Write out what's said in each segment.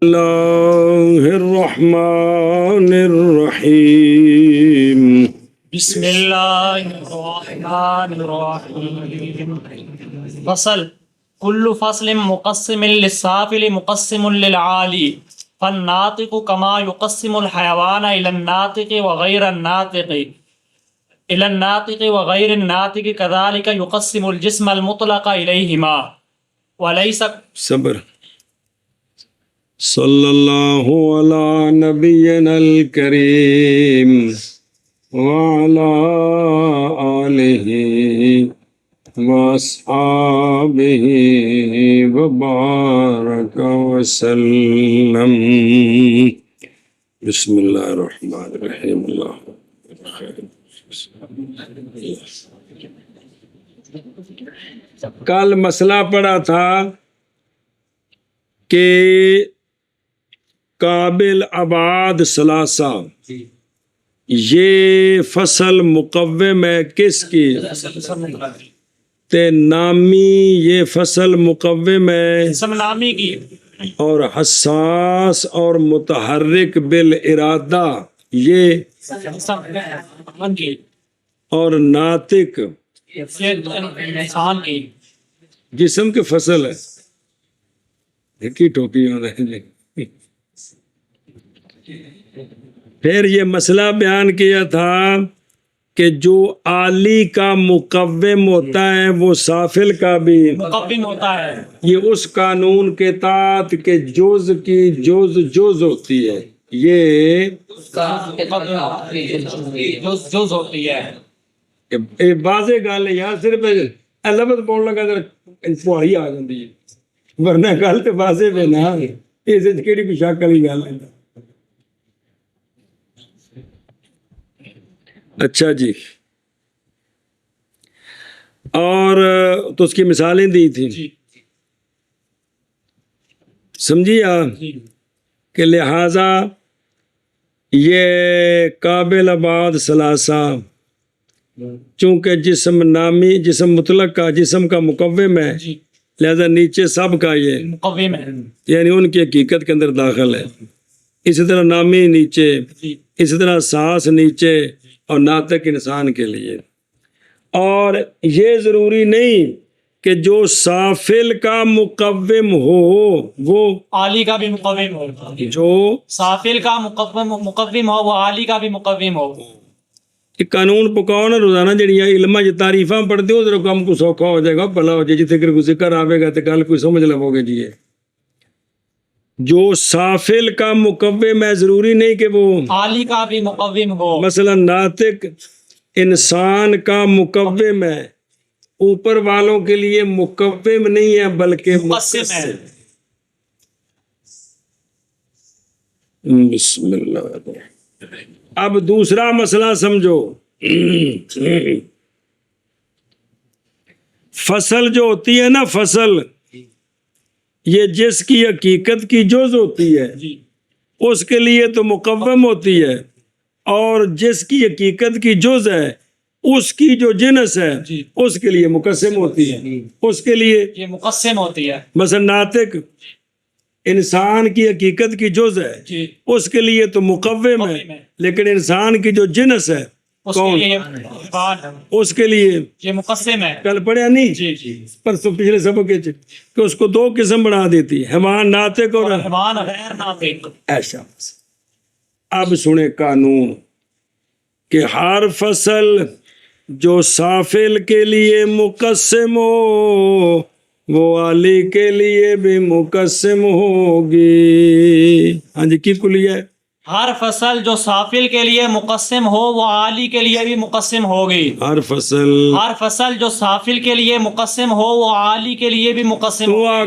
اللہ الرحمن الرحیم بسم اللہ الرحمن الرحیم فصل كل فصل مقسم للسافل مقسم للعالی فالناطق كما يقسم الحيوان إلى الناطق وغير الناطق كذلك يقسم الجسم المطلق إليهما وليس صبر صلی اللہ علی نبینا الکریم وعلی آلہ واصحابہ وبارک وسلم۔ بسم اللہ الرحمن الرحیم۔ اللہ کل مسئلہ پڑھا تھا کہ قابل ابعاد ثلاثہ یہ فصل مقوم ہے کس کی؟ تے نامی یہ فصل مقوم ہے نامی کی، اور حساس اور متحرک بالارادہ یہ اور ناطق انسان کی جسم کی فصل ہے۔ ایک ہی ٹوپی ہو رہے جی۔ پھر یہ مسئلہ بیان کیا تھا کہ جو آلی کا مقوم ہوتا ہے وہ سافل کا بھی مقوم ہوتا ہے۔ یہ اس قانون کے تحت کہ جز کی جز ہوتی ہے، یہ جز ہوتی ہے۔ واضح گل ہے، یہاں صرف لفظ بولنے لگا پوڑی آ جاتی ہے، ورنہ گل تو واضح ہے نا، اس کیڑی کوئی شک والی گل ہے۔ اچھا جی، اور تو اس کی مثالیں دی تھیں، سمجھیے آپ کہ لہذا یہ قابل ابعاد ثلاثہ چونکہ جسم نامی جسم مطلق کا جسم کا مقوم ہے، لہذا نیچے سب کا یہ مقوم ہے، یعنی ان کی حقیقت کے اندر داخل ہے۔ اسی طرح نامی نیچے، اسی طرح ساس نیچے، اور ناطق انسان کے لیے۔ اور یہ ضروری نہیں کہ جو سافل کا مقوم ہو وہ عالی کا بھی مقوم ہو، جو سافل کا مقوم ہو وہ عالی کا بھی مقوم ہو۔ یہ قانون پکاؤ نا روزانہ جڑیاں علماء جو تعریفاں پڑھتے ہو ذرا کم کو سوکھا ہو جائے گا، بھلا ہو جائے، جتنے کوئی ذکر آئے گا تو کل کوئی سمجھ لو گے۔ جی جو سافل کا مقوم ہے ضروری نہیں کہ وہ عالی کا بھی مقوم ہو۔ مثلا ناطق انسان کا مقوم ہے، اوپر والوں کے لیے مقوم نہیں ہے بلکہ مقسم ہے۔ بسم اللہ الرحمن الرحیم۔ اب دوسرا مسئلہ سمجھو، فصل جو ہوتی ہے نا، فصل یہ جس کی حقیقت کی جز ہوتی ہے اس کے لیے تو مقوم ہوتی ہے، اور جس کی حقیقت کی جز ہے اس کی جو جنس ہے اس کے لیے مقسم ہوتی ہے، اس کے لیے یہ مقسم ہوتی ہے۔ مثلا ناطق انسان کی حقیقت کی جز ہے، اس کے لیے تو مقوم ہے، لیکن انسان کی جو جنس ہے کون، اس کے لیے یہ مقسم ہے۔ کل پڑھا نہیں پرسوں پچھلے سبق کے کہ اس کو دو قسم بنا دیتی، حیوان ناطق اور حیوان غیر ناطق۔ ایسا اب سنیں قانون کہ ہر فصل جو سافل کے لیے مقسم ہو وہ عالی کے لیے بھی مقسم ہوگی۔ ہاں جی، کی کلیہ ہے؟ ہر فصل جو سافل کے لیے مقسم ہو وہ عالی کے لیے بھی مقسم ہوگی۔ ہر فصل جو سافل کے لیے مقسم ہو وہ عالی کے لیے بھی مقسم تو ہوگی۔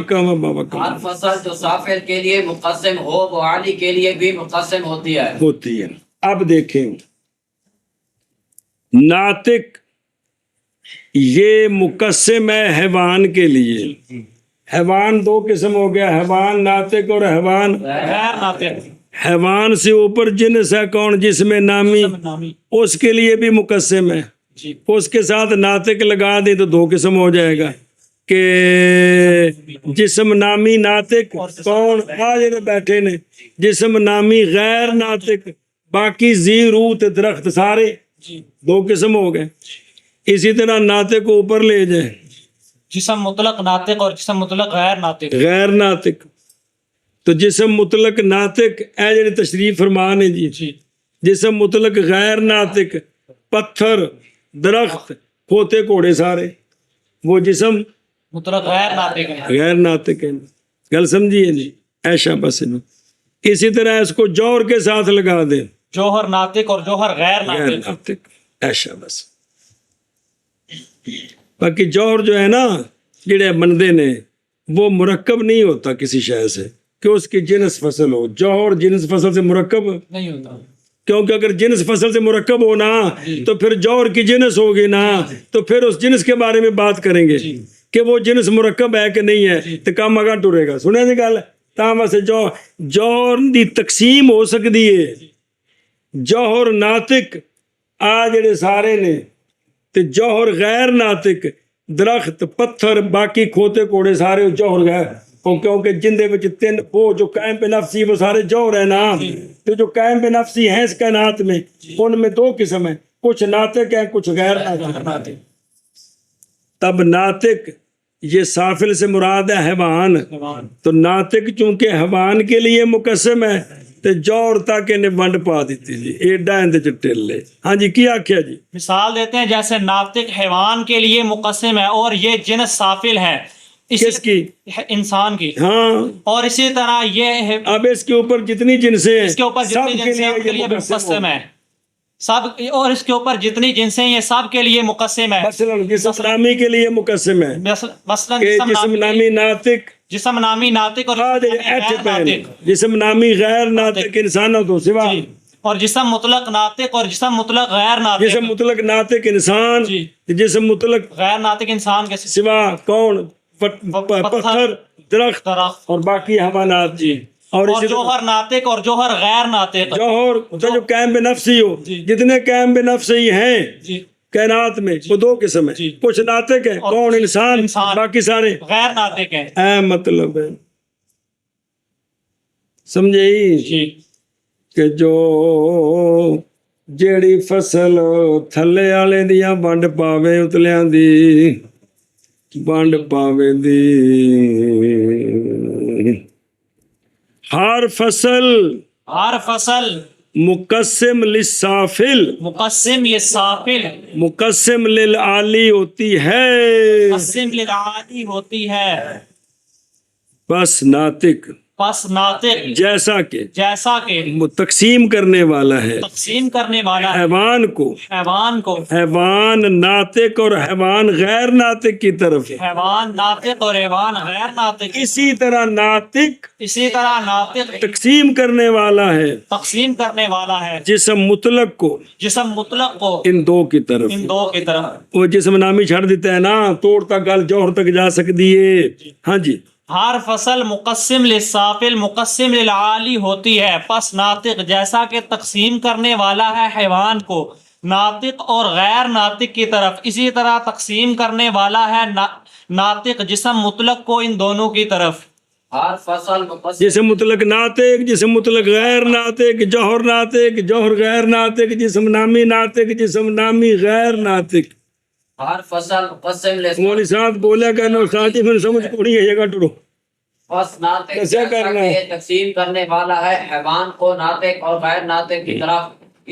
ہر فصل جو سافل کے لیے مقسم ہو وہ عالی کے لیے بھی مقسم ہوتی ہے۔ اب دیکھیں، ناطق یہ مقسم ہے حیوان کے لیے۔ حیوان دو قسم ہو گیا، حیوان ناطق اور حیوان غیر ناطق۔ حیوان سے اوپر جنس ہے کون، جس میں نامی، اس کے لیے بھی مقسم ہے، اس کے ساتھ ناطق لگا دیں تو دو قسم ہو جائے گا۔ کہ جسم نامی ناطق کون آ جڑے بیٹھے نے جسم نامی غیر ناطق باقی زی روح تے درخت سارے دو قسم ہو گئے. اسی طرح ناطق کو اوپر لے جائے جسم مطلق ناطق اور جسم مطلق غیر ناطق. غیر ناطق. تو جسم مطلق ناطق اے جڑے تشریف فرمان ہے جی جسم مطلق غیر ناطق پتھر درخت کھوتے کوڑے سارے وہ جسم مطلق غیر ناطق ہے. غیر ناطق ہے. گل سمجھیے جی ایشا بس نو. اسی طرح اس کو جوہر کے ساتھ لگا دیں جوہر ناطق اور جوہر غیر غیر ناطق. ناطق ایشا بس. باقی جوہر جو ہے نا جڑے بندے نے وہ مرکب نہیں ہوتا کسی شے سے کہ اس کی جنس فصل ہو. جوہر جنس فصل سے مرکب نہیں ہوتا کیونکہ اگر جنس فصل سے مرکب ہونا تو پھر جوہر کی جنس ہوگی نا تو پھر اس جنس کے بارے میں بات کریں گے کہ وہ جنس مرکب ہے کہ نہیں ہے تو کام اگاں ٹرے گا. سنیں جی گل تاں واسطے جوہر دی تقسیم ہو سکتی ہے. جوہر ناطق آ جڑے سارے نے تے جوہر غیر ناطق درخت پتھر باقی کھوتے کوڑے سارے جوہر غیر کیونکہ جن دے وچ تین وہ جو قائم پہ نفسی وہ سارے جوہر ہیں نا. تو جو قائم پہ نفسی ہیں اس کائنات میں ان میں دو قسم ہیں کچھ ناطق ہیں کچھ غیر ناطق. تب ناطق یہ سافل سے مراد ہے حیوان. تو ناطق چونکہ حیوان کے لیے مقسم ہے تو جوہر تک انہیں ونڈ پا دیتی جی ایڈا اندے چ ٹل لے. ہاں جی کیا آکھیا جی مثال دیتے ہیں جیسے ناطق حیوان کے لیے مقسم ہے اور یہ جنس سافل ہے کس کی انسان کی. ہاں اور اسی طرح یہ اب اس کے اوپر جتنی جنسیں ہیں اس کے اوپر جتنی سب کے جنسیں ہیں لیے ان کے لیے یہ مقسم مقسم ہے سب. اور اس کے اوپر جتنی جنسیں یہ سب کے لیے مقسم ہے. مثلا جسم نامی کے لیے مقسم ہے مثلا کہ جسم نامی ناطق جسم نامی ناطق اور ایٹھ پہن جسم نامی غیر ناطق انسانوں تو سوا اور جسم مطلق ناطق اور جسم مطلق غیر ناطق. جسم مطلق ناطق انسان جسم مطلق غیر ناطق انسان کے سوا کون پتھر درخت اور باقی حیوانات جی. اور جوہر ناطق اور جوہر غیر ناطق. جوہر جو قائم بے نفسی ہو جتنے قائم بے نفسی ہیں کائنات میں وہ دو قسم ہیں کچھ ناطق ہیں کون انسان باقی سارے غیر ناطق ہیں. اے مطلب ہے سمجھے کہ جو جیڑی فصل تھلے والے دیاں ونڈ پاوے اتلیاں دی ونڈ پاوے دی ہر فصل مقسم للسافل مقسم یہ سافل مقسم للعالی ہوتی ہے مقسم للعالی ہوتی ہے. بس ناطق جیسا کہ تقسیم کرنے والا ہے تقسیم کرنے والا حیوان کو حیوان ناطق اور حیوان غیر ناطق کی طرف حیوان ناطق اور حیوان غیر ناطق اسی طرح ناطق تقسیم کرنے والا ہے جسم مطلق کو ان دو کی طرف وہ جسم نامی چھڑ دیتا ہے نا توڑ تک گل جوہر تک جا سکتی ہے. ہاں جی ہر فصل مقسم للسافل مقسم للعالی ہوتی ہے. پس ناطق جیسا کہ تقسیم کرنے والا ہے حیوان کو ناطق اور غیر ناطق کی طرف اسی طرح تقسیم کرنے والا ہے ناطق جسم مطلق کو ان دونوں کی طرف. ہر فصل جسم مطلق ناطق جسم مطلق غیر ناطق جوہر غیر ناطق جسم نامی ناطق جسم نامی غیر ناطق. ہر فصل مقسم مولی صاحب بولے کرنا ساتھ ہی پھر سمجھ پڑی ہے یہ گا ٹرو بس ناطق جیسا کہ تقسیم کرنے والا ہے حیوان کو ناطق اور غیر ناطق کی طرف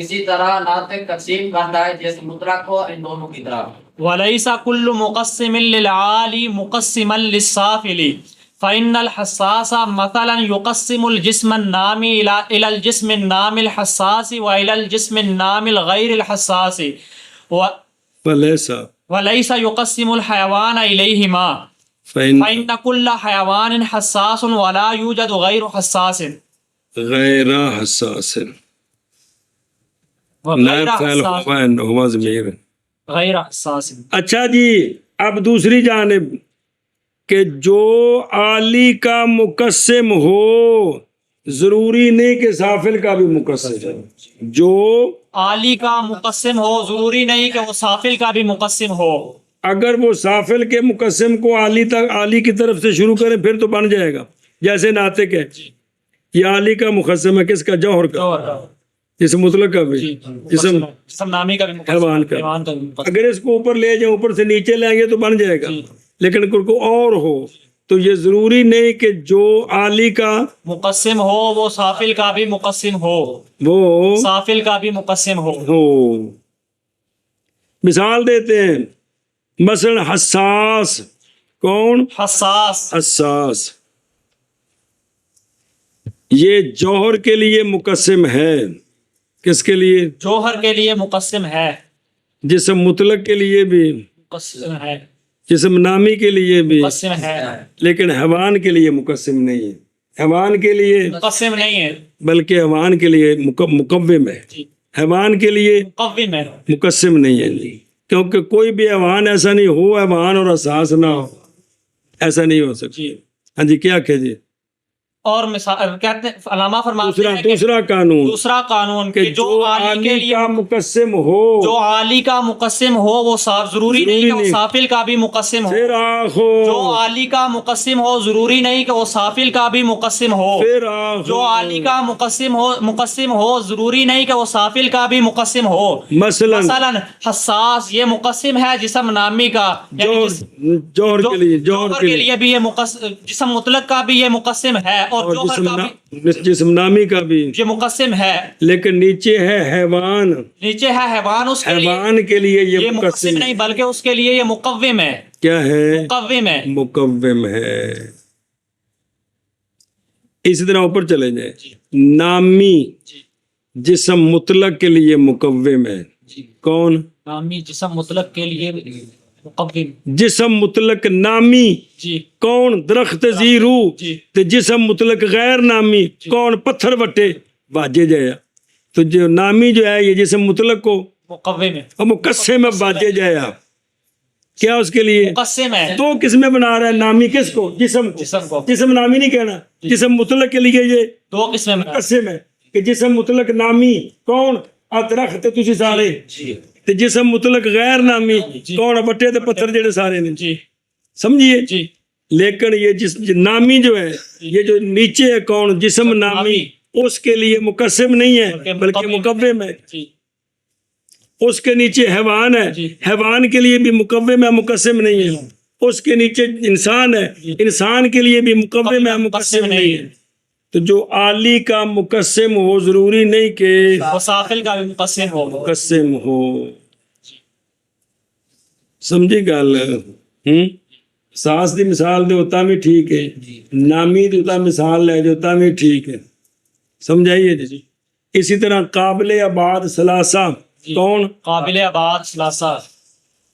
اسی طرح ناطق تقسیم کرتا ہے جس مطلق کو ان دونوں کی طرف. وَلَيْسَ كُلُّ مُقَسِّمٍ لِلْعَالِ مُقَسِّمًا لِلسَّافِلِ فإن الحساس مثلا يقسم الجسم النامي إلى الجسم النامي الحساس وإلى الجسم النامي الغير الحساس وليس يقسم الحيوان إليهما فإن كل حيوان حساس ولا يوجد غير حساس غیر حساس. اچھا جی اب دوسری جانب کہ جو عالی کا مقسم ہو ضروری نہیں کہ سافل کا بھی مقسم ہے. جو عالی کا مقسم ہو ضروری نہیں کہ وہ سافل کا بھی مقسم ہو. اگر وہ سافل کے مقسم کو عالی کی طرف سے شروع کریں پھر تو بن جائے گا. جیسے ناطق ہے یہ عالی کا مقسم ہے کس کا؟ جوہر کا. جسم مطلق کا بھی جسم نامی کا بھی حیوان کا. اگر اس کو اوپر لے جائیں اوپر سے نیچے لیں گے تو بن جائے گا. لیکن اگر کوئی اور ہو تو یہ ضروری نہیں کہ جو عالی کا مقسم ہو وہ سافل کا بھی مقسم ہو. وہ سافل کا بھی مقسم ہو. مثال دیتے ہیں مثلا حساس. کون؟ حساس. حساس یہ جوہر کے لیے مقسم ہے. کس کے لیے؟ جوہر کے لیے مقسم ہے. جسم مطلق کے لیے بھی مقسم ہے. جسم نامی کے لیے بھی مقسم ہے. لیکن حیوان کے لیے مقسم نہیں ہے. حیوان کے لیے مقسم نہیں ہے بلکہ حیوان کے لیے مقوم ہے. حیوان کے لیے مقوم ہے. مقسم نہیں ہے کیونکہ کوئی بھی حیوان ایسا نہیں ہو حیوان اور حساس نہ ہو. ایسا نہیں ہو سکتا. ہاں جی کیا کہیے؟ اور مثال کہتے ہیں علامہ فرماتے ہیں کہ دوسرا قانون دوسرا قانون کہ کہ جو عالی کے لیے کا مقسم ہو جو عالی کا مقسم ہو وہ ضروری نہیں کہ وہ سافل کا بھی مقسم ہو. پھر آخو جو عالی کا مقسم ہو ضروری نہیں کہ وہ سافل کا بھی مقسم ہو. پھر آخو جو عالی کا مقسم ہو ضروری نہیں کہ وہ سافل کا بھی مقسم ہو. مثلا حساس یہ مقسم ہے جسم نامی کا جوہر کے لیے جوہر کے لیے بھی یہ جسم مطلق کا بھی یہ مقسم ہے اور جوہر کا بھی جسم نامی کا بھی یہ مقسم ہے. لیکن نیچے ہے حیوان. نیچے ہے حیوان. اس کے لیے حیوان کے لیے یہ مقسم نہیں بلکہ اس کے لیے یہ مقوم ہے. کیا ہے؟ مقوم ہے. مقوم ہے. اسی طرح اوپر چلے جائیں. نامی جسم مطلق کے لیے مقوم ہے. کون؟ نامی جسم مطلق کے لیے مقوم. جسم مطلق نامی جی کون؟ درخت زیرو. تو جسم مطلق غیر نامی کون؟ پتھر وٹے باجے جایا. تو جو نامی جو ہے یہ جسم مطلق کو مقوم ہے اور مقسم میں باجے جایا. کیا اس کے لیے مقسم ہے. دو قسمیں بنا رہا ہے. نامی کس کو؟ جسم کو. جسم نامی نہیں کہنا. جسم مطلق کے لیے یہ دو قسمیں مقسم ہے کہ جسم مطلق نامی کون؟ درخت تسی سارے. جسم مطلق غیر نامی کون؟ وٹے تے پتھر جڑے سارے نے. جی سمجھیے. جی لیکن یہ نامی جو ہے یہ جو نیچے ہے کون؟ جسم نامی اس کے لیے مقسم نہیں ہے بلکہ مقوم ہے. اس کے نیچے حیوان ہے. حیوان کے لیے بھی مقوم ہے مقسم نہیں ہے. اس کے نیچے انسان ہے. انسان کے لیے بھی مقوم ہے مقسم نہیں ہے. تو جو عالی کا مقسم ہو ضروری نہیں کہ سافل کا بھی مقسم ہو. مقسم ہو. سمجھی گل؟ ساس دی مثال دے ہوتا بھی ٹھیک ہے. نامی دی ہوتا مثال لے جو ہوتا بھی ٹھیک ہے. سمجھائیے جی. اسی طرح قابل آباد ثلاثہ کون؟ قابل آباد ثلاثہ.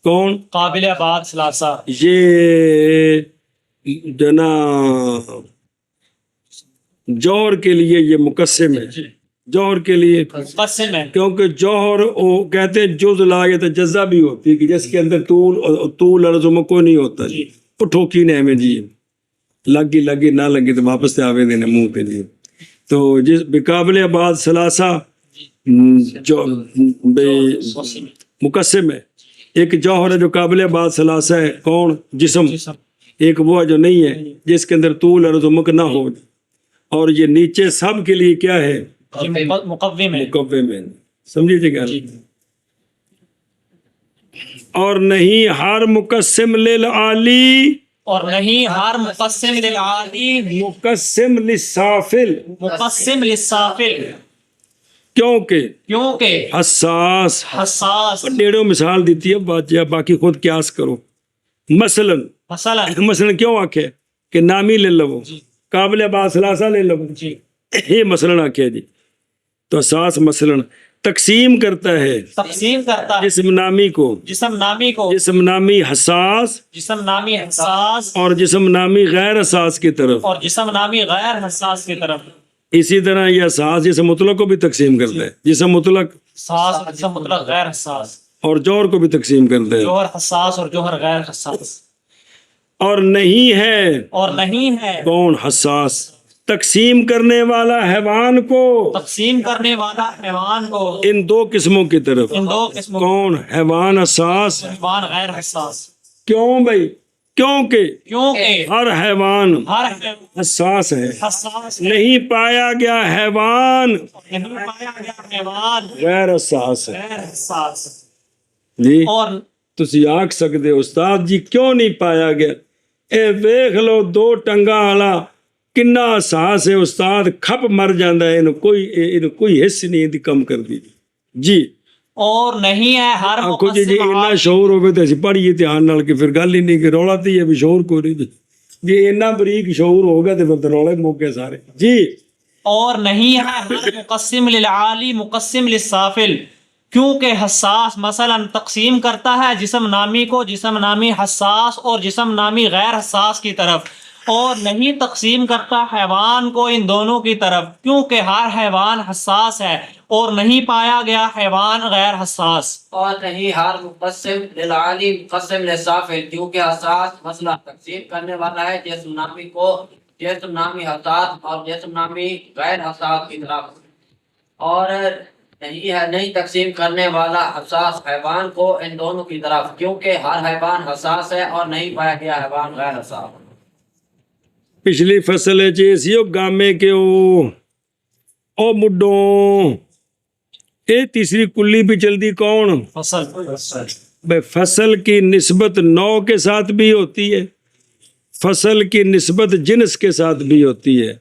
کون؟ قابل آباد ثلاثہ. یہ جنا جوہر کے لیے یہ مقسم ہے. جوہر کے لیے مقسم ہے کیونکہ جوہر وہ کہتے ہیں جز لا یتجزا بھی ہوتی ہے کہ جس کے اندر طول عرض کوئی نہیں ہوتا. جی وہ ٹھوکی نے ہمیں جی لگی نہ لگی تو واپس سے آوے دینے منہ پہ. جی تو جس بقابل آباد ثلاثہ جو مقسم ہے. ایک جوہر ہے جو قابل آباد ثلاثہ ہے کون؟ جسم. ایک وہ جو نہیں ہے جس کے اندر طول عرض مک نہ ہو. اور یہ نیچے سب کے لیے کیا ہے؟ مقوم ہے. مقوم ہے. سمجھیے جی گل. اور نہیں ہر مقسم للعالی اور نہیں ہر مقسم للعالی مقسم للسافل مقسم للسافل. کیونکہ حساس ڈیڑھوں مثال دیتی ہے باقی خود قیاس کرو. مثلا کیوں آکھے کہ نامی لے لو قابل آباد ثلاثہ لے لو. یہ مثلا آکھے جی. تو حساس مثلا تقسیم کرتا ہے جسم نامی کو جسم نامی حساس اور جسم نامی غیر حساس کی طرف. اسی طرح یہ حساس جسم مطلق کو بھی تقسیم کرتا ہے. جسم مطلق غیر حساس اور جوہر کو بھی تقسیم کرتا ہے. جوہر حساس اور جوہر غیر حساس. اور نہیں ہے کون؟ حساس. تقسیم کرنے والا حیوان کو ان دو قسموں کی طرف. کون؟ حیوان حساس. غیر حساس. کیوں بھائی؟ کیونکہ کیونکہ ہر حیوان ہر حیوان حساس ہے، حساس نہیں پایا گیا حیوان نہیں پایا گیا حیوان غیر حساس ہے. غیر حساس. جی اور ਤੁਸੀਂ ਆਖ ਸਕਦੇ ਹੋ ਉਸਤਾਦ ਜੀ ਕਿਉਂ ਨਹੀਂ ਪਾਇਆ ਗਿਆ? ਇਹ ਵੇਖ ਲਓ ਦੋ ਟੰਗਾਂ ਵਾਲਾ ਕਿੰਨਾ ਹਸਾਸ ਹੈ ਉਸਤਾਦ, ਖੱਪ ਮਰ ਜਾਂਦਾ ਹੈ, ਇਹਨੂੰ ਕੋਈ ਹਿੱਸ ਨਹੀਂ ਇਹਦੀ ਕੰਮ ਕਰਦੀ ਜੀ. اور نہیں ہے ہر ਆਖੋ ਜੀ مقسم ਇੰਨਾ ਸ਼ੌਰ ਹੋਵੇ ਤਾਂ ਅਸੀਂ ਪੜ੍ਹੀਏ ਧਿਆਨ ਨਾਲ, ਕਿ ਫਿਰ ਗੱਲ ਹੀ ਨਹੀਂ, ਕਿ ਰੌਲਾ ਤੇ ਹੀ ਹੈ ਵੀ ਸ਼ੌਰ ਕੋਈ ਨਹੀਂ ਜੀ. ਜੇ ਇੰਨਾ ਬਰੀਕ ਸ਼ੌਰ ਹੋ ਗਿਆ ਤੇ ਫਿਰ ਤਾਂ ਰੌਲੇ ਮੁੱਕ ਗਏ ਸਾਰੇ ਜੀ. اور نہیں ہے ہر مقسم للعالی مقسم للسافل، کیونکہ حساس مثلا تقسیم کرتا ہے جسم نامی کو جسم نامی حساس اور جسم نامی غیر حساس کی طرف، اور نہیں تقسیم کرتا حیوان کو ان دونوں کی طرف، کیونکہ ہر حیوان حساس ہے اور نہیں پایا گیا حیوان غیر حساس. اور نہیں ہر مقسم للعالی مقسم للسافل، کیونکہ حساس مسئلہ تقسیم کرنے والا ہے جسم نامی کو جسم نامی حساس اور جسم نامی غیر حساس کی طرف، اور نہیں تقسیم کرنے والا حساس حیوان کو ان دونوں کی طرف، کیونکہ ہر حیوان حساس ہے اور نہیں پایا گیا حیوان غیر حساس. ਪਿਛਲੀ ਫਸਲ 'ਚ ਇਹ ਸੀ ਉਹ ਗਾਮੇ ਕਿਉਂ ਉਹ ਮੁੱਢੋਂ. ਇਹ ਤੀਸਰੀ ਕੁੱਲੀ ਵੀ ਚਲਦੀ کون؟ فصل. بھائی فصل کی نسبت نوع کے ساتھ بھی ہوتی ہے، فصل کی نسبت جنس کے ساتھ بھی ہوتی ہے.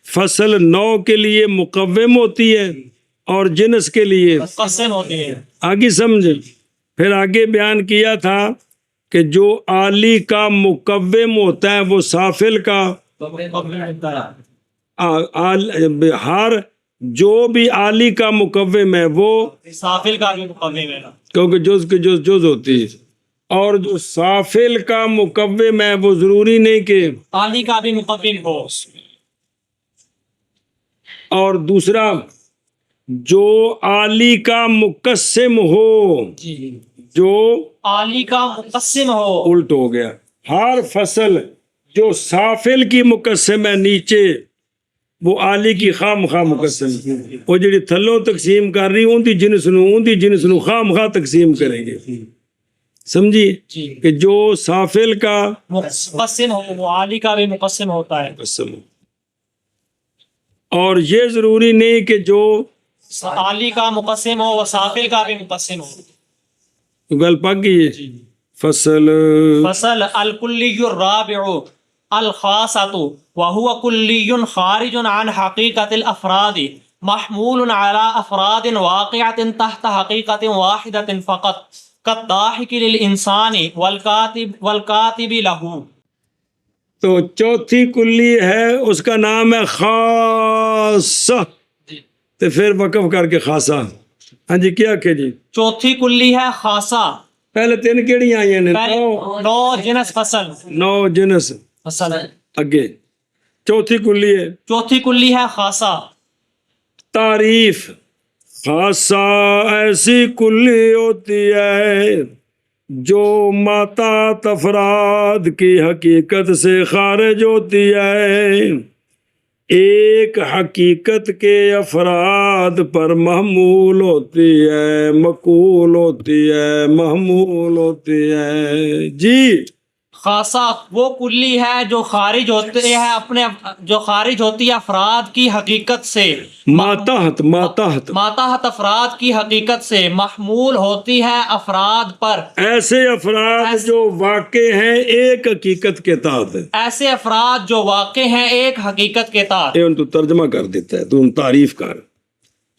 فصل نوع کے لیے مقوم ہوتی ہے اور جنس کے لیے مقسم ہوتی ہے. آگے سمجھ. پھر آگے بیان کیا تھا کہ جو آلی کا مقوم ہوتا ہے وہ سافل کا ہر جو بھی آلی کا مقوم ہے وہ سافل کا بھی مقوم ہے، کیونکہ جز کے جز ہوتی ہے، اور جو سافل کا مقوم ہے وہ ضروری نہیں کہ عالی کا بھی مقوم ہو. اور دوسرا جو آلی کا مقسم ہو، جو عالی کا مقسم ہو. الٹ ہو گیا. ہر فصل جو سافل کی مقسم ہے نیچے وہ آلی کی خام خواہ مقسم، وہ جڑی تھلوں تقسیم کر رہی ان دی جنس نو خام خواہ تقسیم کریں گے. سمجھی کہ جو سافل کا مقسم ہو وہ عالی کا بھی مقسم ہوتا ہے. مقسم ہو، اور یہ ضروری نہیں کہ جو عالی کا مقسم ہو وہ سافل کا بھی مقسم ہو. گل پک گئی ہے. فصل فصل الکلی الرابع الخاصۃ وهو کلی خارج عن حقیقت الافراد محمول على افراد واقعۃ تحت حقیقت واحدۃ فقط كالضاحك للانسان والکاتب له. تو چوتھی کلی ہے اس کا نام ہے خاصہ. تو پھر وقف کر کے خاصہ. ہاں جی کیا کہ جی چوتھی کلی ہے خاصہ. پہلے تین کیڑی آئی ہیں؟ نو جنس فصل. نو جنس فصل اگے. چوتھی کلی ہے چوتھی کلی ہے خاصہ. تعریف. خاصہ ایسی کلی ہوتی ہے جو ماتحت افراد کی حقیقت سے خارج ہوتی ہے، ایک حقیقت کے افراد پر محمول ہوتی ہے، مقول ہوتی ہے، محمول ہوتی ہے. جی خاصہ وہ کلی ہے جو خارج ہوتے ہیں جو خارج ہوتی ہے افراد کی حقیقت سے، ماتحت ماتحت افراد کی حقیقت سے، محمول ہوتی ہے افراد پر، ایسے افراد جو واقع ہیں ایک حقیقت کے تحت. ایسے افراد جو واقع ہیں ایک حقیقت کے تحت. یہ ان تو ترجمہ کر دیتا ہے، تو ان تعریف کر.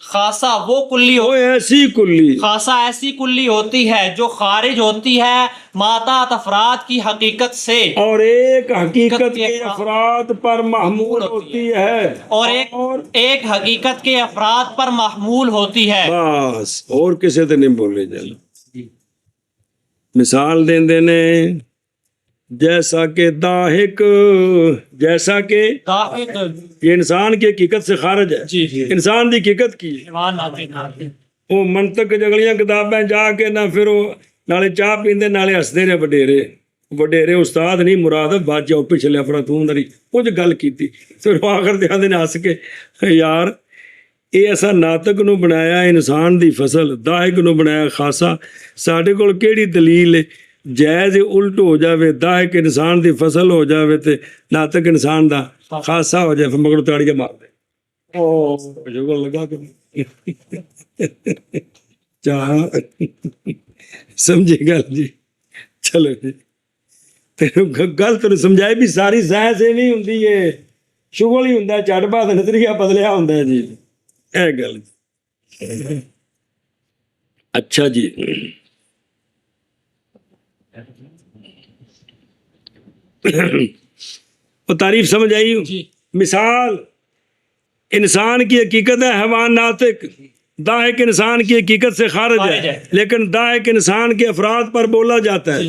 خاصہ وہ کلی وہ ایسی کلی خاصہ ایسی کلی ہوتی ہے جو خارج ہوتی ہے ماتحت افراد کی حقیقت سے اور ایک حقیقت کے افراد پر محمول ہوتی ہے، اور ایک حقیقت کے افراد پر محمول ہوتی ہے. بس اور کسی تے نہیں بولے جانا. مثال دیں دینے جیسا کہ داہک، جیسا کہ داہک یہ انسان کی حقیقت سے خارج ہے. انسان دی حقیقت کی وہ منطق جگلیاں کتابیں جا کے نہ پھر وہ نالے چاہ پیندے نالے ہسدے نے وڈیرے استاد نہیں مراد بات جاؤ پچھلے افلاطون دی کچھ گل کیتی پھر آخر دیاں نے ہس کے یار یہ ایسا ناطق نو بنایا انسان دی فصل، داہک نو بنایا خاصہ. ساڈے کول کیڑی دلیل ہے جائز الٹ ہو جاوے داہک انسان دی فصل ہو جاوے تے ناطق انسان دا خاصا ہو جائے پھر مگر تاڑیاں مار دے او شکر لگا کہ چاہ سمجھے گل جی چلو جی گل تینوں سمجھائی بھی ساری سائنس یہ نہیں ہوندی ہے شغل ہی ہوندا چٹ بعد نظریہ بدلیا ہوندا ہے جی اے گل اچھا جی وہ تعریف سمجھ آئی جی مثال انسان کی حقیقت ہے حیوان ناطق داہک انسان کی حقیقت سے خارج ہے لیکن داہک انسان کے افراد پر بولا جاتا ہے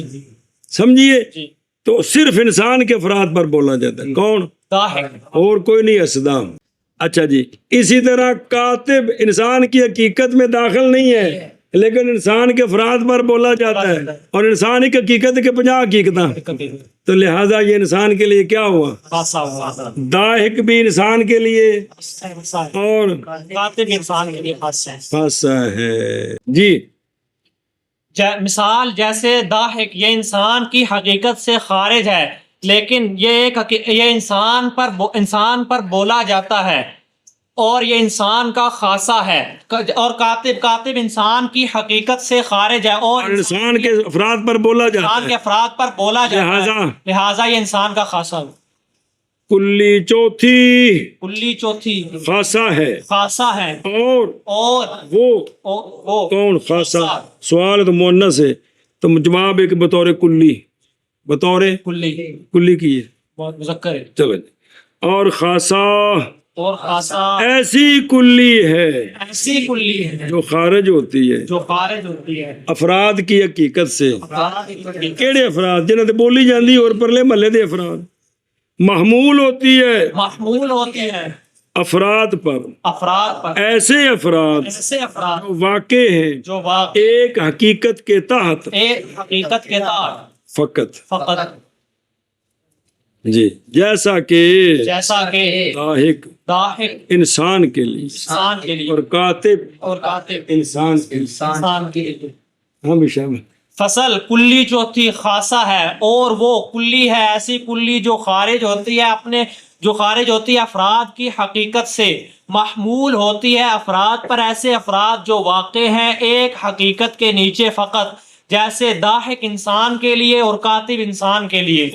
سمجھیے جی تو صرف انسان کے افراد پر بولا جاتا ہے کون داہک اور کوئی نہیں اسدام اچھا جی اسی طرح کاتب انسان کی حقیقت میں داخل نہیں ہے لیکن انسان کے افراد پر بولا جاتا ہے اور انسان کی حقیقت کے 50 حقیقتیں تو لہٰذا یہ انسان کے لیے کیا ہوا خاصا ہوا داہک بھی انسان کے لیے اور کاتب انسان کے لیے خاصا ہے خاصا ہے جی مثال جیسے داہک یہ انسان کی حقیقت سے خارج ہے لیکن یہ انسان پر بولا جاتا ہے اور یہ انسان کا خاصہ ہے اور کاتب انسان کی حقیقت سے خارج ہے اور انسان کے افراد پر بولا جاتا انسان کے ہے افراد پر بولا جاتا ہے لہٰذا یہ انسان کا خاصہ ہے کلی چوتھی کلی چوتھی خاصا ہے خاصہ ہے اور اور وہ کون خاصا سوال تو مؤنث ہے تو جواب ایک بطور بطور کلی کی ہے بہت مذکر ہے چلو جی اور خاصا اور خاصہ ایسی کلی ہے ایسی کلی ہے جو خارج ہوتی ہے جو خارج ہوتی ہے افراد کی حقیقت سے کیڑے افراد جنہاں تے بولی جاندی اور پرلے محلے دے افراد محمول ہوتی ہے محمول ہوتی ہے افراد پر ایسے افراد جو واقع ہیں جو واقع ایک حقیقت کے تحت ایک حقیقت کے تحت فقط جی جیسا کہ داہک انسان کے لیے اور کاتب انسان کے لیے ہم شامل فصل کلی چوتھی خاصہ ہے اور وہ کلی ہے ایسی کلی جو خارج ہوتی ہے افراد کی حقیقت سے محمول ہوتی ہے افراد پر ایسے افراد جو واقع ہیں ایک حقیقت کے نیچے فقط جیسے داہک انسان کے لیے اور کاتب انسان کے لیے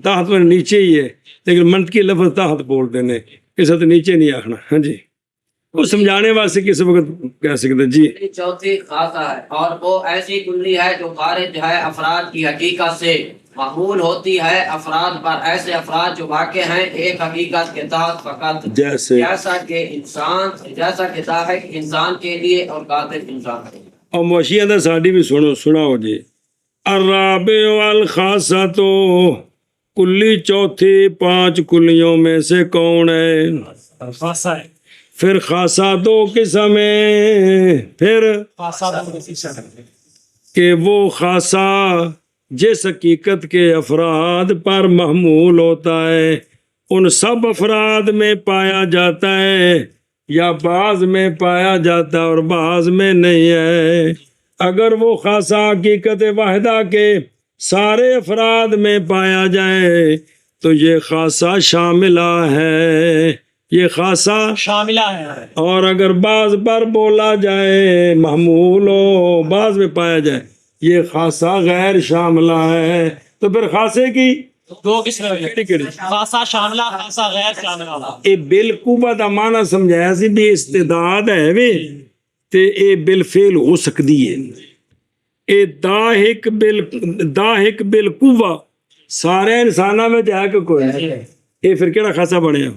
تحت میں نیچے ہی ہے لیکن منطقی لفظ تحت بول دینے اس وقت نیچے نہیں آخنا ہاں جی وہ سمجھانے واسطے کس وقت کہہ سکتے جی چوتھی خاصہ ہے اور وہ ایسی کلی ہے جو خارج ہے افراد کی حقیقت سے محمول ہوتی ہے افراد پر ایسے افراد جو واقع ہیں ایک حقیقت کے تحت فقط جیسا کہ داہک انسان کے لیے اور کاتب انسان کے لیے اور موشیاں دا ساڈی بھی سناؤ جی الرابع والخاصہ تو کلی چوتھی 5 کلیوں میں سے کون ہے خاصہ ہے پھر خاصہ 2 قسم ہے پھر کہ وہ خاصہ جس حقیقت کے افراد پر محمول ہوتا ہے ان سب افراد میں پایا جاتا ہے یا بعض میں پایا جاتا ہے اور بعض میں نہیں ہے اگر وہ خاصہ حقیقت واحدہ کے سارے افراد میں پایا جائے تو یہ خاصہ شاملہ ہے یہ خاصہ شاملہ ہے اور اگر بعض پر بولا جائے محمول ہو بعض میں پایا جائے یہ خاصہ غیر شاملہ ہے تو پھر خاصے کی 2 قسم خاصہ شاملہ خاصہ غیر شاملہ اے بالقوہ دا معنی سمجھایا سی بھی استعداد ہے وے تے اے بالفعل ہو سکتی ہے اے داہک بالقوہ سارے انساناں میں ہے کہ کوئی ہے اے پھر کیڑا خاصہ بنیا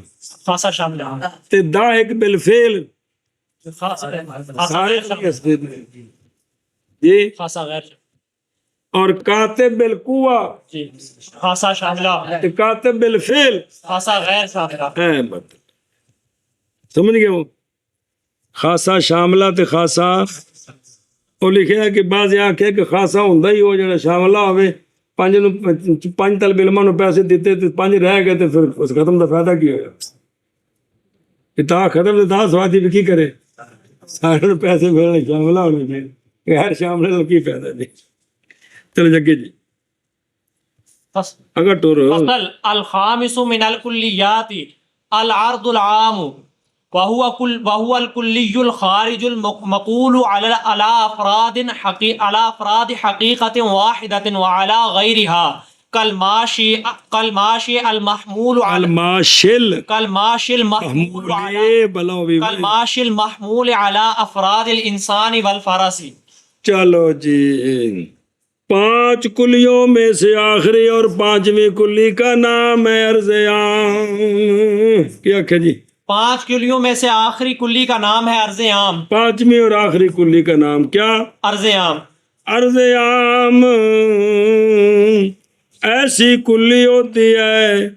خاصہ شاملہ تے داہک بالفعل سارے جی خاصہ غیر اور کاتب بالقوہ جی خاصہ شاملہ تے کاتب بالفعل خاصہ غیر شاملہ ہے مطلب سمجھ گئے وہ خاصہ شاملہ تے خاصہ وہ لکھیا ہے کہ بعض آکھے کہ خاصہ ہوندا ہی ہو جڑا شاملہ ہوے 5 طالب علماں نوں پیسے دیتے تے 5 رہ گئے تے پھر اس ختم دا فائدہ کی ہویا اتا ختم تے دا سوادی بھی کی کرے سارے پیسے ملنے شاملہ ہونے چاہیے غیر شاملہ کا کی فائدہ نہیں چلو جگہ جی اگر ٹور فصل الخامس من الكلیات العرض العام وهو الكلی الخارج المقول على افراد حقیقة واحدة وعلى غیرها كالماشي المحمول على كالماشي المحمول على افراد الانسان والفرس. چلو جی 5 کلیوں میں سے آخری اور 5ویں کلی کا نام ہے عرض عام. کیا کہ جی 5 کلیوں میں سے آخری کلی کا نام ہے عرض عام. 5ویں اور آخری کلی کا نام کیا؟ عرض عام. عرض عام ایسی کلی ہوتی ہے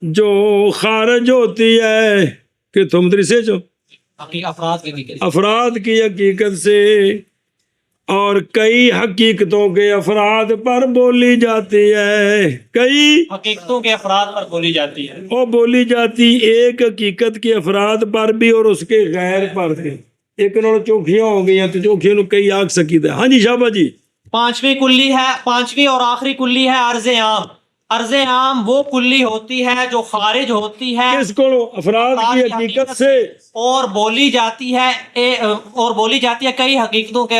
جو خارج ہوتی ہے کہ تم درسے جو افراد کی حقیقت سے اور کئی حقیقتوں کے افراد پر بولی جاتی ہے. کئی حقیقتوں کے افراد پر بولی جاتی ہے. اور بولی جاتی ایک حقیقت کے افراد پر بھی اور اس کے غیر پر بھی. ایک انہوں نے چوکھیاں ہو گئی ہیں تو چوکھیوں نے کئی آگ سکیت ہے. ہاں جی شابہ جی 5ویں کلی ہے، 5ویں اور آخری کلی ہے عرض عام. عرض عام وہ کلی ہوتی ہے جو خارج ہوتی ہے کس کو؟ افراد کی حقیقت سے اور بولی جاتی ہے کئی حقیقتوں کے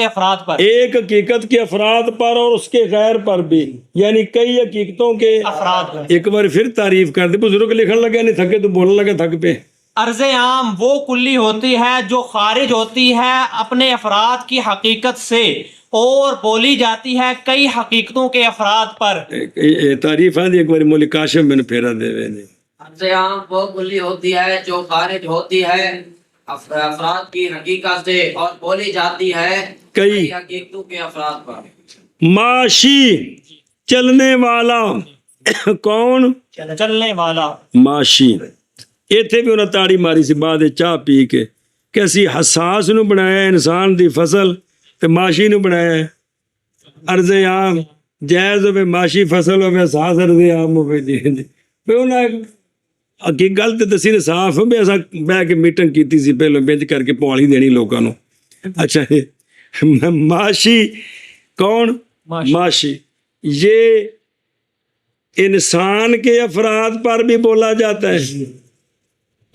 افراد پر. ایک حقیقت کے افراد پر اور اس کے غیر پر بھی، یعنی کئی حقیقتوں کے افراد پر. ایک بار پھر تعریف کر دے. بزرگ لکھن لگے نہیں تھکے تو بولنے لگے تھک پہ. عرض عام وہ کلی ہوتی ہے جو خارج ہوتی ہے اپنے افراد کی حقیقت سے اور بولی جاتی ہے کئی حقیقتوں کے افراد پر. تعریف ہے ایک بار مولی کاشم میں نے پھیرا دے وے نے. عرض عام وہ کلی ہوتی ہے جو خارج ہوتی ہے افراد کی حقیقت سے اور بولی جاتی ہے کئی حقیقتوں کے افراد پر. معاشی چلنے والا کون؟ چلنے والا. معاشی ایتھے بھی انہیں تاڑی ماری سی بعد چاہ پی کے کیسی حساس نو بنایا انسان دی فصل تے معاشی نو بنایا ہے. عرض عام جائز ہوئے معاشی فصل ہوئے حساس عرض عام ہوئے. جی پہ انہیں اکی گل تے دسی نے صاف بھی ایسا بہ کے میٹنگ کیتی سی پہلو بینچ کر کے پوالی دینی لوگوں نو. اچھا معاشی کون؟ معاشی یہ انسان کے افراد پر بھی بولا جاتا ہے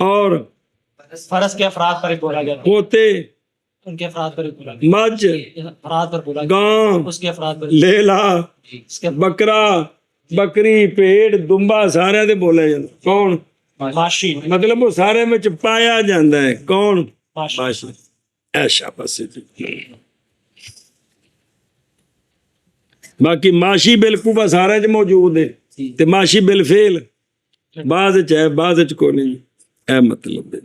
اور فرض کے افراد پر بولا جاتا ہے. پوتے ان کے افراد پر بولا مجھ افراد پر بولا گاں اس کے افراد پر لیلا بکرا بکری پیڑ دمبا سارے دے بولے جاندے. کون؟ معاشی. مطلب وہ سارے میں پایا جاندہ ہے. کون؟ معاشی. ایشا پس باقی معاشی بالکوبہ سارے جو موجود ہے تے معاشی بالفعل بعض چاہے بعض کو نہیں. اے مطلب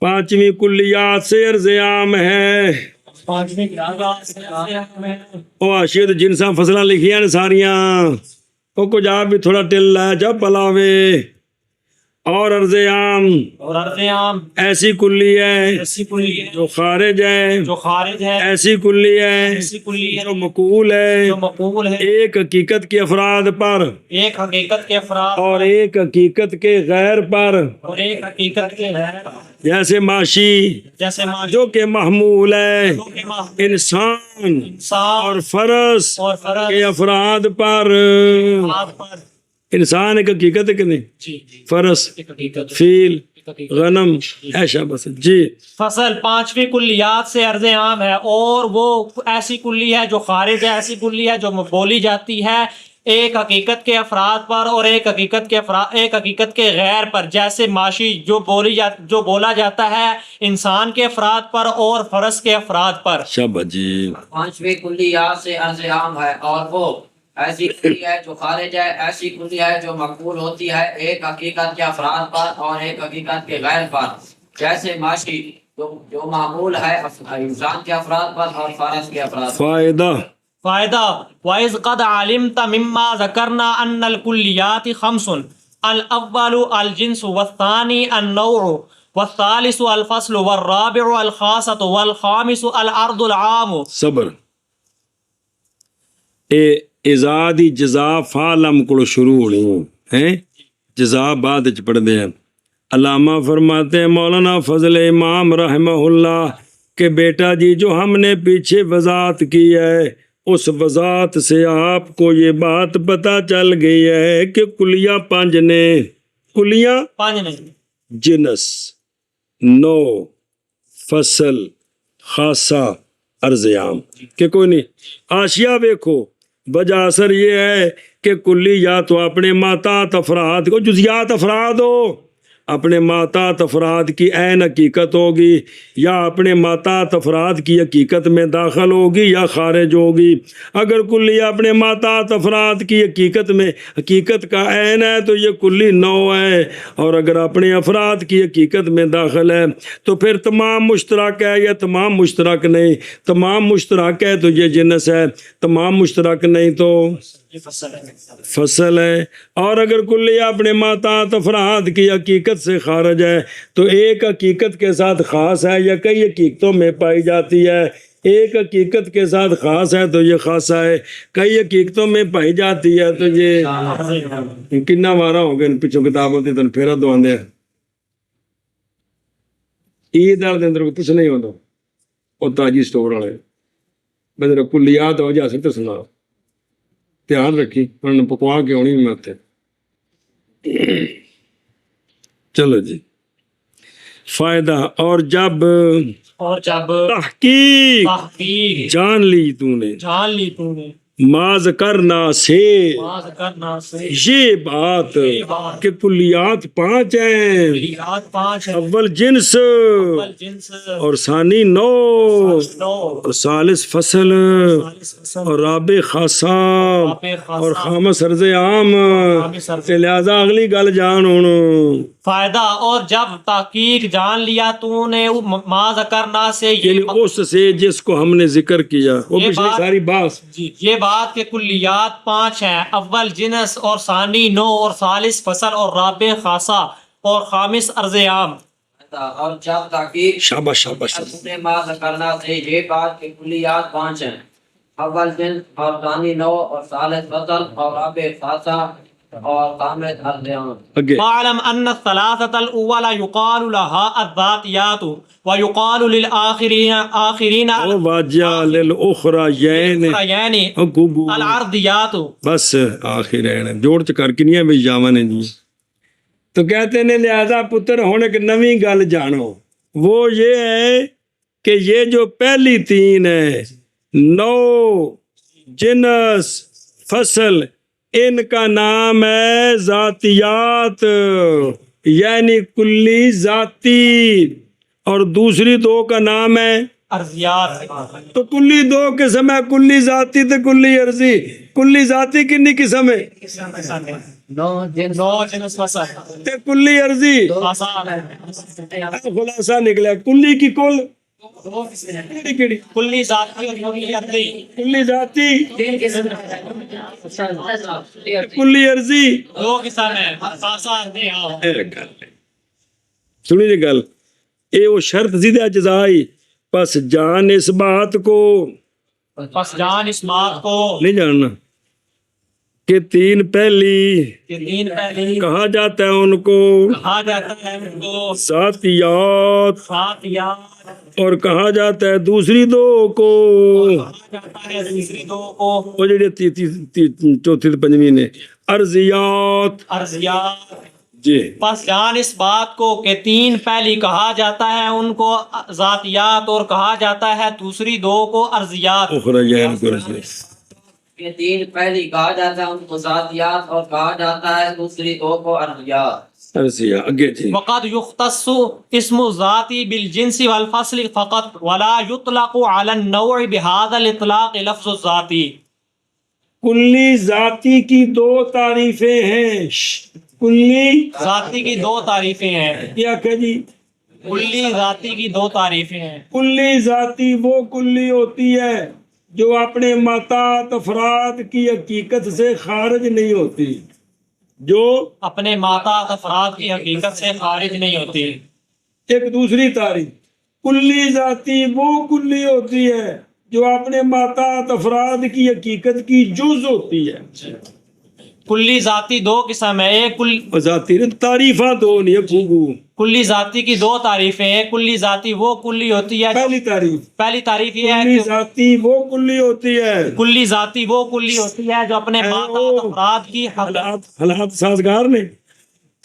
5ویں کلیات سے عرض عام ہے. 5ویں او آشید جنساں فصلہ لکھیاں نے ساریاں او کچھ آپ بھی تھوڑا ٹل ہے جب پلاوے. اور عرض عام اور عرض عام ایسی کلی ہے ایسی کلی ہے جو خارج ہے جو خارج ہے ایسی کلی ہے ایسی کلی ہے جو مقول ہے جو مقبول ہے ایک حقیقت کے افراد پر ایک حقیقت کے افراد اور ایک حقیقت کے غیر پر. اور ایک حقیقت کے غیر جیسے معاشی جیسے معاشی جو کہ محمول ہے کے انسان انصاف اور فرض اور فرض کے افراد پر. افراد پر. انسان ایک حقیقت ہے کہ نہیں؟ جی فرض ایک حقیقت فیل غنم ایشا بس. جی فصل 5ویں کلیات سے عرض عام ہے اور وہ ایسی کلی ہے جو خارج ہے ایسی کلی ہے جو بولی جاتی ہے ایک حقیقت کے افراد پر اور ایک حقیقت کے غیر پر. جیسے معاشی جو بولا جاتا ہے انسان کے افراد پر اور فرض کے افراد پر. شابہ جی 5ویں کلیات سے عرض عام ہے اور وہ ایسی کلی ہے جو خارج ہے ایسی کلی ہے جو مقبول ہوتی ہے ایک حقیقت کے افراد پر اور ایک حقیقت کے غیر پر. جیسے معاشی جو معمول ہے انسان کے افراد پر اور فرض کے افراد پر. فائدہ وَإِذْ قَدْ عَلِمْتَ مِمَّا ذَكَرْنَا أَنَّ الْكُلِّيَّاتِ خَمْسٌ الْأَوَّلُ الْجِنْسُ وَالثَّانِي النَّوْعُ والثالث الفصل والرابع الخاصة والخامس العرض العام. صبر ازادی جزا فعلم کو شروع ہونی ہیں جزا بعد چ پڑھ دے ہیں. علامہ فرماتے ہیں مولانا فضل امام رحمہ اللہ کہ بیٹا جی جو ہم نے پیچھے وضاحت کی ہے اس وضاحت سے آپ کو یہ بات پتہ چل گئی ہے کہ کلیہ 5 نے، کلیہ پانچ نہیں، جنس، نو، فصل، خاصہ، عرض عام کہ کوئی نہیں. آشیا دیکھو، وجہ اثر یہ ہے کہ کلی یا تو اپنے ماتات افراد کو، جزیات افراد ہو، اپنے ماتات افراد کی عین حقیقت ہوگی، یا اپنے ماتات افراد کی حقیقت میں داخل ہوگی یا خارج ہوگی. اگر کلی اپنے ماتات افراد کی حقیقت میں حقیقت کا عین ہے تو یہ کلی نو ہے، اور اگر اپنے افراد کی حقیقت میں داخل ہے تو پھر تمام مشترک ہے یا تمام مشترک نہیں. تمام مشترک ہے تو یہ جنس ہے، تمام مشترک نہیں تو یہ فصل ہے. فصل ہے. اور اگر کلیہ اپنے ماتات افراد کی حقیقت سے خارج ہے تو ایک حقیقت کے ساتھ خاص ہے یا کئی حقیقتوں میں پائی جاتی ہے. ایک حقیقت کے ساتھ خاص ہے تو یہ خاصہ ہے، کئی حقیقتوں میں پائی جاتی ہے تو یہ کنا مارا ہو گیا پچھوں کتاب ہوتی تو پھر دو آدھے عید والے اندر کچھ نہیں ہوتا. وہ تاجی سٹور والے میں کلیات ہو جا سکتے سنا دھیان رکھی انہوں نے پکوا کے ہونی میں اتنے. چلو جی فائدہ. اور جب تحقیق تحقیق جان لی تو نے، جان لی تو نے، ماز کرنا سے باز کرنا سے یہ بات کہ کلیات 5 ہیں. کلیات 5 ہے. اول جنس اول جنس، اور ثانی نو نو، اور ثالث فصل ثالث فصل، اور رابع خاصہ رابع خاصہ، اور خامس عرض عام. خامس عرض. لہذا اگلی گل جان ہوں فائدہ. اور جب تحقیق جان لیا تو نے ما ذکرنا سے یعنی اس سے جس کو ہم نے ذکر کیا وہ یہ پچھلی بات- ساری بات جی یہ بات کہ کلیات 5 ہیں، اول جنس اور ثانی نو اور ثالث فصل اور رابع خاصہ اور خامس عرض عام. اور جب تحقیق شاباش شاباش نے ما کرنا سے یہ بات کہ کلیات 5 ہیں، اول جنس اور ثانی نو اور ثالث فصل اور رابع خاصہ اور خامس عرض عام. اگے فاعلم ان الثلاثة الأولى يقال لها الذاتيات ويقال للآخرين آخرين او واجہ للأخرین یعنی او گوگو العرضیات. بس آخر ہے جوڑ چ کر کنیاں بھی جاواں نے جی. تو کہتے ہیں لہذا پتر ہن ایک نویں گل جانو، وہ یہ ہے کہ یہ جو پہلی 3 ہے، نو، جنس، فصل، ان کا نام ہے ذاتیات یعنی کلی ذاتی، اور دوسری 2 کا نام ہے ارضیات. تو کلی 2 قسم ہے، کلی ذاتی تے کلی عرضی. کلی ذاتی کنی قسم ہے؟ نو جنس نو جنس فصل تے کلی عرضی آسان ہے. خلاصہ نکلا کلی کی کل کیڑی کیڑی کلی ذاتی اور کلی عرضی. کلی ذاتی کلی عرضی. 2 قسم ہے، آسان ہے. سنی جی گل اے وہ شرط زیدہ جزائی. پس جان اس بات کو پس جان اس بات کو نہیں جاننا کہ 3 پہلی کہ 3 پہلی کہا جاتا ہے ان کو کہا جاتا ہے ان کو ذاتیات، ذاتیات، اور کہا جاتا ہے دوسری 2 کو کہا جاتا ہے دوسری 2 کو وہ جڑی چوتھی تے پنجویں نے ارضیات. ارضیات. جی پس جان اس بات کو کہ 3 پہلی کہا جاتا ہے ان کو ذاتیات اور کہا جاتا ہے دوسری 2 کو ارضیات. اخرجین کو رسول یہ 3 پہلی کہا جاتا ہے ان کو ذاتیات اور کہا جاتا ہے دوسری 2 کو ارضیات. ارضیہ. اگے جی وقد يختص اسم الذات بالجنس والفصل فقط ولا يطلق على النوع بهذا الاطلاق لفظ الذاتی. کلی ذاتی کی 2 تعریفیں ہیں. کلی ذاتی کی 2 تعریفیں ہیں. کیا کہ جی کلی ذاتی کی 2 تعریفیں ہیں. کلی ذاتی وہ کلی ہوتی ہے جو اپنے ماتات افراد کی حقیقت سے خارج نہیں ہوتی، جو اپنے ماتا افراد کی حقیقت سے خارج نہیں ہوتی. ایک دوسری تعریف کلی ذاتی وہ کلی ہوتی ہے جو اپنے ماتات افراد کی حقیقت کی جز ہوتی ہے. کلی ذاتی دو قسم ہے، ایک ذاتی نے تعریفاں دو نہیں خوبو. کلی ذاتی کی دو تعریفیں ہیں. کلی ذاتی وہ کلی ہوتی ہے، پہلی تعریف پہلی تعریف یہ ہے کلی کہ ذاتی وہ کلی ہوتی ہے. کلی ذاتی وہ کلی ہوتی ہے جو اپنے ماتحت افراد کی حالات سازگار نے.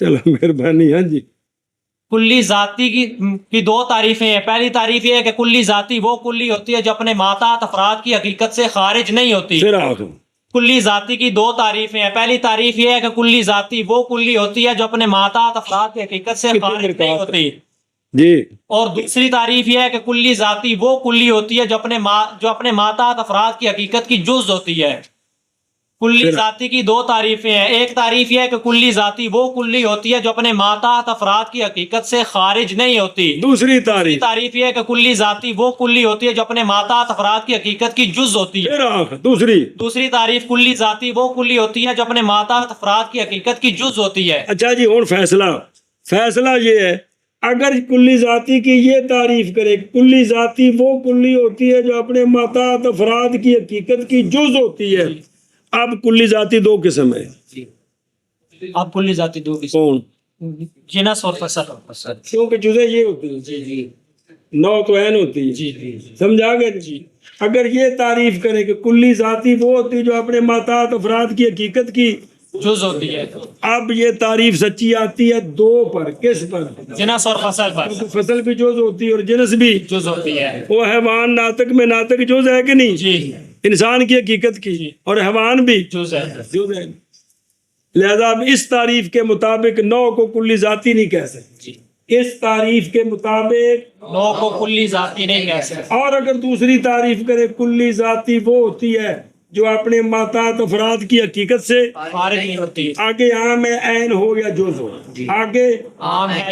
چلو مہربانی. ہاں جی. کلی ذاتی کی دو تعریفیں ہیں. پہلی تعریف یہ ہے کہ کلی ذاتی وہ کلی ہوتی ہے جو اپنے ماتحت افراد کی حقیقت سے خارج نہیں ہوتی. پھر آخر کلی ذاتی کی دو تعریفیں ہیں. پہلی تعریف یہ ہے کہ کلی ذاتی وہ کلی ہوتی ہے جو اپنے ماتحت افراد کی حقیقت سے خارج نہیں ہوتی. جی. اور دوسری تعریف یہ ہے کہ کلی ذاتی وہ کلی ہوتی ہے جو اپنے ماتحت افراد کی حقیقت کی جز ہوتی ہے. کلی ذاتی کی دو تعریفیں ہیں. ایک تعریف یہ ہے کہ کلی ذاتی وہ کلی ہوتی ہے جو اپنے ماتحت افراد کی حقیقت سے خارج نہیں ہوتی. دوسری تعریف تعریف یہ ہے کہ کلی ذاتی وہ کلی ہوتی ہے جو اپنے ماتحت افراد کی حقیقت کی جز ہوتی ہے. پھر آخر دوسری تعریف کلی ذاتی وہ کلی ہوتی ہے جو اپنے ماتحت افراد کی حقیقت کی جز ہوتی ہے. اچھا جی. اور فیصلہ یہ ہے اگر کلی ذاتی کی یہ تعریف کرے کلی ذاتی وہ کلی ہوتی ہے جو اپنے ماتحت افراد کی حقیقت کی جز ہوتی ہے. اب کلی ذاتی دو قسم ہے. اب کلی ذاتی دو قسم، کون؟ جنس اور فصل. کیونکہ جزے یہ ہوتی ہے، نو تو عین ہوتی ہے. سمجھا گیا جی. اگر یہ تعریف کرے کہ کلی ذاتی وہ ہوتی ہے جو اپنے ماتحت افراد کی حقیقت کی جز ہوتی ہے. اب یہ تعریف سچی آتی ہے دو پر. کس پر؟ جنس اور فصل پر. فصل بھی جز ہوتی ہے اور جنس بھی جز ہوتی ہے. وہ حیوان ناطق میں ناطق جز ہے کہ نہیں؟ جی. انسان کی حقیقت کی اور حیوان بھی جز ہے. جز ہے. لہذا اب اس تعریف کے مطابق نو کو کلی ذاتی نہیں کہہ سکتے. اس تعریف کے مطابق نو کو کلی ذاتی نہیں کہہ سکتے. اور اگر دوسری تعریف کرے کلی ذاتی وہ ہوتی ہے جو اپنے ماتحت افراد کی حقیقت سے خارج نہیں ہوتی. آگے عام ہے عین ہو یا جز ہو. آگے عام ہے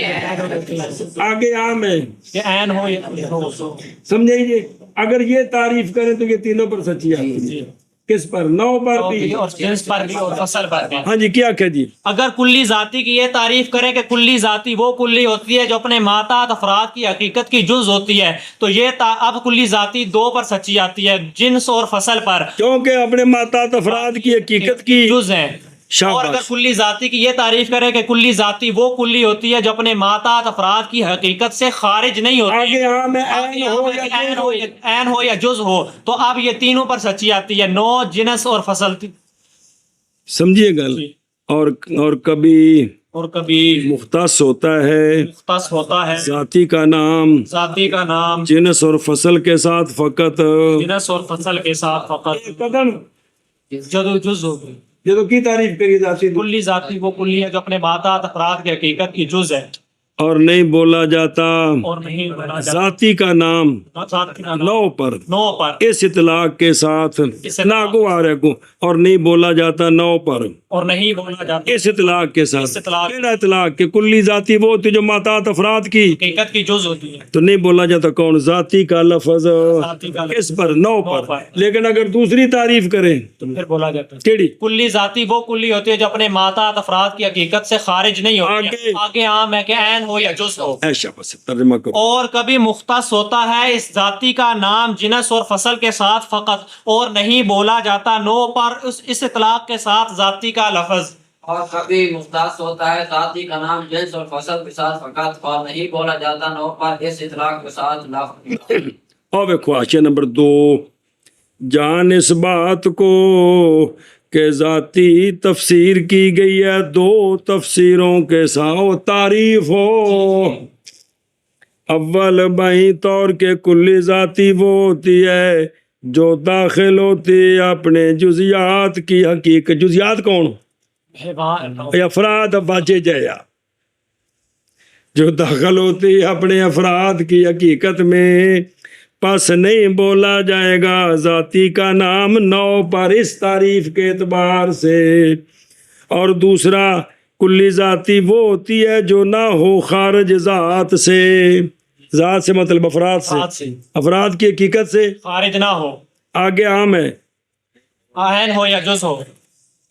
آگے عام ہے کہ عین ہو یا جز ہو. سمجھے. اگر یہ تعریف کریں تو یہ تینوں پر سچی آتی ہے. کس پر؟ نو پر بھی اور جنس پر بھی اور فصل پر بھی. ہاں جی. کیا کہ جی اگر کلی ذاتی کی یہ تعریف کرے کہ کلی ذاتی وہ کلی ہوتی ہے جو اپنے ماتحت افراد کی حقیقت کی جز ہوتی ہے تو یہ اب کلی ذاتی دو پر سچی آتی ہے، جنس اور فصل پر، کیونکہ اپنے ماتحت افراد کی حقیقت کی جز ہیں. اور اگر کلی ذاتی کی یہ تعریف کرے کہ کلی ذاتی وہ کلی ہوتی ہے جو اپنے ماتحت افراد کی حقیقت سے خارج نہیں ہوتی، آگے عام ہے عین ہو یا عین ہو یا جز ہو، تو اب یہ تینوں پر سچی آتی ہے، نو، جنس اور فصل. سمجھیے گل. اور کبھی مختص ہوتا ہے مختص ہوتا ہے ذاتی کا نام ذاتی کا نام جنس اور فصل کے ساتھ فقط جنس اور فصل کے ساتھ فقط قدم جدو جز ہوگی. جدو کی تعریف کری ذاتی کلی ذاتی وہ کلی ہے جو اپنے ماتحت افراد کی حقیقت کی جز ہے اور نہیں بولا جاتا اور نہیں بولا جاتا ذاتی کا نام ذاتی کا نام نو پر نو پر اس اطلاق کے ساتھ لاگو آ رہے کو اور نہیں بولا جاتا نو پر اور نہیں بولا جاتا اس اطلاق کے ساتھ. اطلاق کیڑا اطلاق کہ کلی ذاتی وہ ہوتی جو ماتحت افراد کی حقیقت کی جز ہوتی ہے. تو نہیں بولا جاتا کون؟ ذاتی کا لفظ ذاتی کا لفظ اس پر نو پر. لیکن اگر دوسری تعریف کریں تو پھر بولا جاتا ہے کیڑی؟ کلی ذاتی وہ کلی ہوتی ہے جو اپنے ماتحت افراد کی حقیقت سے خارج نہیں ہوتی. آگے عام ہے کہ عین ہو یا جز ہو. ایشا بس ترجمہ کرو. اور کبھی مختص ہوتا ہے اس ذاتی کا نام جنس اور فصل کے ساتھ فقط اور نہیں بولا جاتا نو پر اس اطلاق کے ساتھ ذاتی کا لفظ. اور کبھی مختص ہوتا ہے ذاتی کا نام جنس اور فصل کے ساتھ فقط اور نہیں بولا جاتا نو پر اس اطلاق کے ساتھ لفظ. اور خواہش نمبر 2 جان اس بات کو کہ ذاتی تفسیر کی گئی ہے 2 تفسیروں کے ساتھ تعریف ہو. اول بائیں طور کے کلی ذاتی وہ ہوتی ہے جو داخل ہوتی ہے اپنے جزیات کی حقیقت. جزیات کون؟ افراد واجہ جیا جو داخل ہوتی ہے اپنے افراد کی حقیقت میں، پس نہیں بولا جائے گا ذاتی کا نام نو پر اس تعریف کے اعتبار سے. اور دوسرا کلی ذاتی وہ ہوتی ہے جو نہ ہو خارج ذات سے. ذات سے مطلب افراد سے، افراد کی حقیقت سے خارج نہ ہو. آگے عام ہے عین ہو یا جز ہو.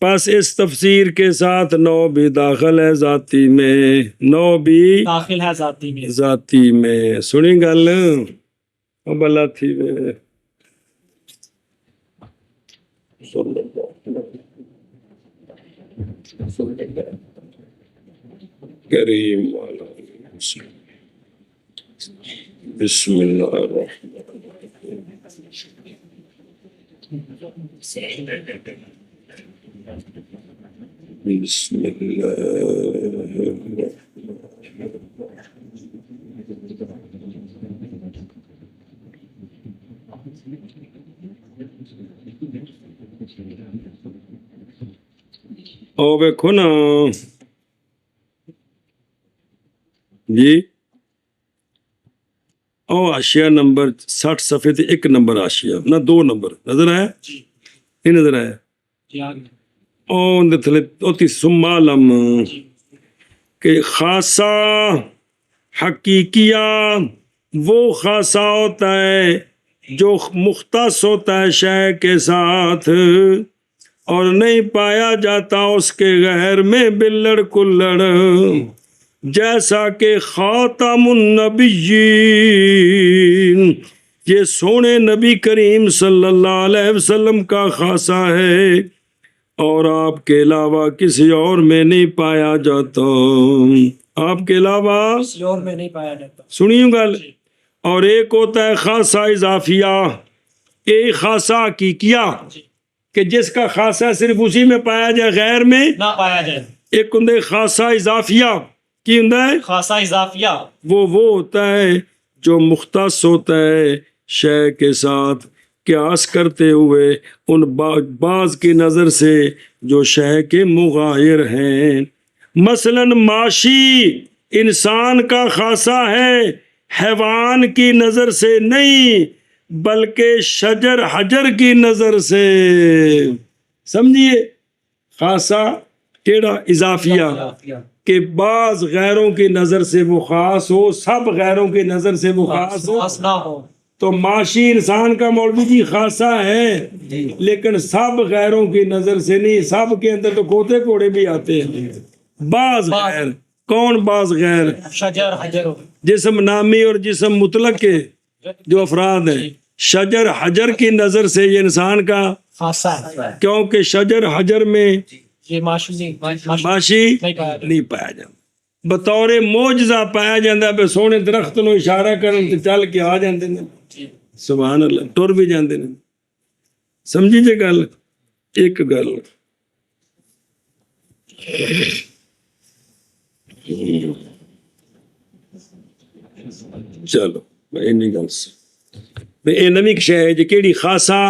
پس اس تفسیر کے ساتھ نو بھی داخل ہے ذاتی میں، نو بھی داخل ہے ذاتی میں. ذاتی میں. سنی گل بلا تھی کریم والا بسم اللہ الرحمن بسم اللہ الرحمن او ویکھو نا جی او آشیا نمبر 60 صفحے تے 1 نمبر آشیا نہ 2 نمبر نظر آیا نہیں نظر آیا او دے تھلے اوتی ثم علم کہ خاصہ حقیقیہ وہ خاصہ ہوتا ہے جو مختص ہوتا ہے شے کے ساتھ اور نہیں پایا جاتا اس کے غیر میں بلڑ کلڑ، جیسا کہ خاتم النبیین، یہ سونے نبی کریم صلی اللہ علیہ وسلم کا خاصہ ہے اور آپ کے علاوہ کسی اور میں نہیں پایا جاتا، آپ کے علاوہ کسی اور میں نہیں پایا جاتا. سنیے گل. اور ایک ہوتا ہے خاصہ اضافیہ، ایک خاصہ حقیقیہ کہ جس کا خاصہ صرف اسی میں پایا جائے غیر میں نہ پایا جائے. ایک ہوں خاصہ اضافیہ کی ہوں خاصہ اضافیہ وہ ہوتا ہے جو مختص ہوتا ہے شے کے ساتھ قیاس کرتے ہوئے ان بعض کی نظر سے جو شے کے مغایر ہیں. مثلا معاشی انسان کا خاصہ ہے، حیوان کی نظر سے نہیں بلکہ شجر حجر کی نظر سے. سمجھیے خاصہ ٹیڑھا اضافیہ کہ بعض غیروں کی نظر سے وہ خاص ہو، سب غیروں کی نظر سے وہ خاص ہو. خاص نہ ہو. تو معاشی انسان کا مولوی جی خاصہ ہے لیکن سب غیروں کی نظر سے نہیں. سب کے اندر تو کوتے کوڑے بھی آتے ہیں. بعض غیر کون؟ بعض غیر شجر حجر جسم نامی اور جسم مطلق کے جو افراد ہیں. شجر حجر کی نظر سے یہ انسان کا خاصہ ہے کیونکہ شجر حجر میں یہ معاشی ماشی نہیں پایا جاتا. بطور معجزہ پایا جاتا ہے. سونے درخت نو اشارہ کرن تے چل کے آ جاندے نے. سبحان اللہ، ٹر بھی جاندے نے. سمجھی جے گل؟ ایک گل چلو اینی گل سی اے نویں شے ہے جی کیڑی خاصہ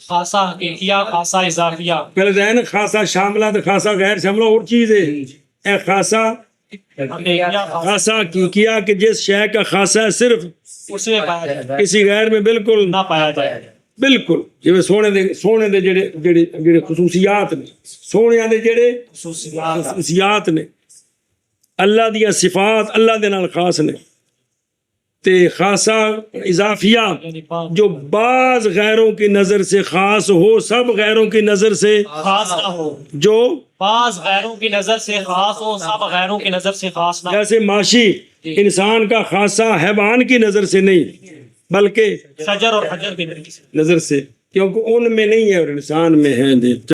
خاصہ حقیقیہ خاصہ اضافیہ. پہلے ذہن خاصہ شاملہ تو خاصہ غیر شاملہ اور چیز ہے. اے خاصہ خاصہ حقیقیہ کہ جس شے کا خاصہ ہے صرف اس میں پایا جاتا ہے، کسی غیر میں بالکل نہ پایا جائے. بالکل جی سونے دے جڑے خصوصیات نے، سونے دے جڑے خصوصیات نے، اللہ دیا صفات اللہ دے نال خاص نے. تے خاصہ اضافیہ جو بعض غیروں کی نظر سے خاص ہو، سب غیروں کی نظر سے خاص نہ ہو. جو بعض غیروں کی نظر سے خاص ہو، سب غیروں کی نظر سے خاص نہ ہو. جیسے معاشی انسان کا خاصہ حیوان کی نظر سے نہیں بلکہ شجر اور حجر کی نظر سے، کیونکہ ان میں نہیں ہے اور انسان میں ہے.